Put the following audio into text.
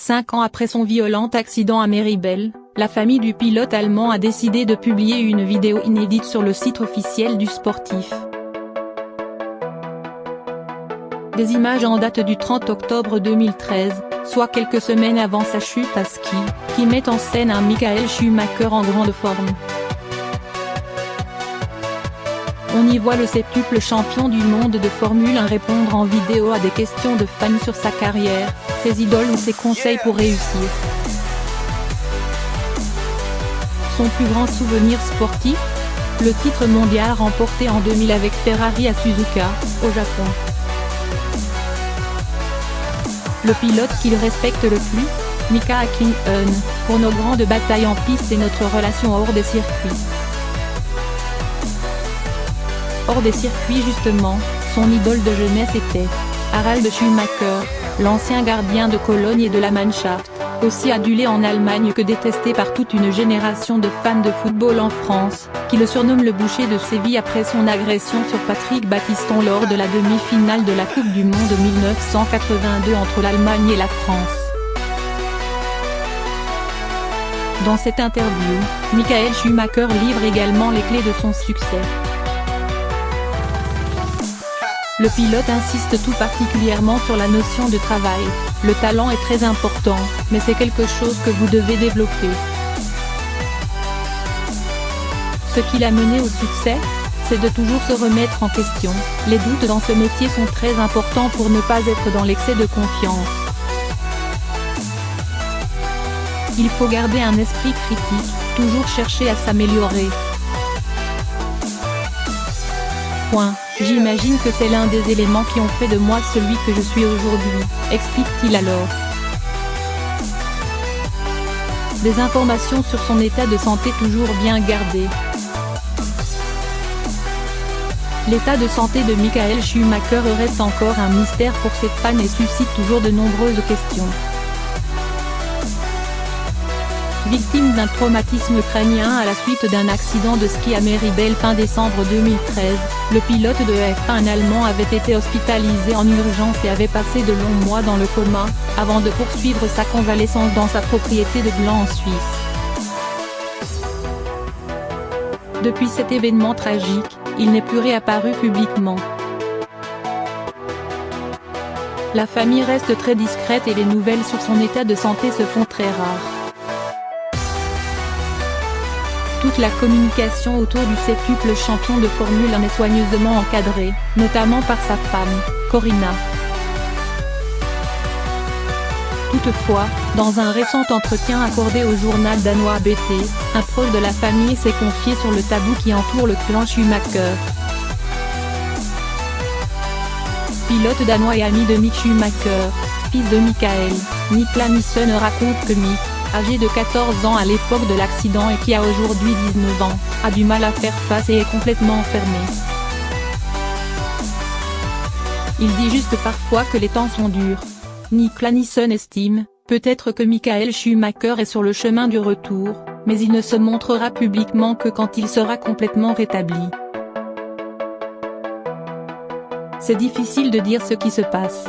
5 ans après son violent accident à Méribel, la famille du pilote allemand a décidé de publier une vidéo inédite sur le site officiel du sportif. Des images en date du 30 octobre 2013, soit quelques semaines avant sa chute à ski, qui mettent en scène un Michael Schumacher en grande forme. On y voit le septuple champion du monde de Formule 1 répondre en vidéo à des questions de fans sur sa carrière, ses idoles ou ses conseils pour réussir. Son plus grand souvenir sportif ? Le titre mondial remporté en 2000 avec Ferrari à Suzuka, au Japon. Le pilote qu'il respecte le plus ? Mika Häkkinen, pour nos grandes batailles en piste et notre relation hors des circuits. Hors des circuits justement, son idole de jeunesse était Harald Schumacher, l'ancien gardien de Cologne et de la Mannschaft, aussi adulé en Allemagne que détesté par toute une génération de fans de football en France, qui le surnomme le boucher de Séville après son agression sur Patrick Battiston lors de la demi-finale de la Coupe du Monde 1982 entre l'Allemagne et la France. Dans cette interview, Michael Schumacher livre également les clés de son succès. Le pilote insiste tout particulièrement sur la notion de travail. Le talent est très important, mais c'est quelque chose que vous devez développer. Ce qui l'a mené au succès, c'est de toujours se remettre en question. Les doutes dans ce métier sont très importants pour ne pas être dans l'excès de confiance. Il faut garder un esprit critique, toujours chercher à s'améliorer. J'imagine que c'est l'un des éléments qui ont fait de moi celui que je suis aujourd'hui, explique-t-il alors. Des informations sur son état de santé toujours bien gardées. L'état de santé de Michael Schumacher reste encore un mystère pour ses fans et suscite toujours de nombreuses questions. Victime d'un traumatisme crânien à la suite d'un accident de ski à Méribel fin décembre 2013, le pilote de F1 allemand avait été hospitalisé en urgence et avait passé de longs mois dans le coma, avant de poursuivre sa convalescence dans sa propriété de Gland en Suisse. Depuis cet événement tragique, il n'est plus réapparu publiquement. La famille reste très discrète et les nouvelles sur son état de santé se font très rares. Toute la communication autour du septuple champion de Formule 1 est soigneusement encadrée, notamment par sa femme, Corinna. Toutefois, dans un récent entretien accordé au journal danois BT, un proche de la famille s'est confié sur le tabou qui entoure le clan Schumacher. Pilote danois et ami de Mick Schumacher, fils de Michael, Niklas Nissen raconte que Mick, âgé de 14 ans à l'époque de l'accident et qui a aujourd'hui 19 ans, a du mal à faire face et est complètement enfermé. Il dit juste parfois que les temps sont durs. Niklas Nissen estime, peut-être que Michael Schumacher est sur le chemin du retour, mais il ne se montrera publiquement que quand il sera complètement rétabli. C'est difficile de dire ce qui se passe.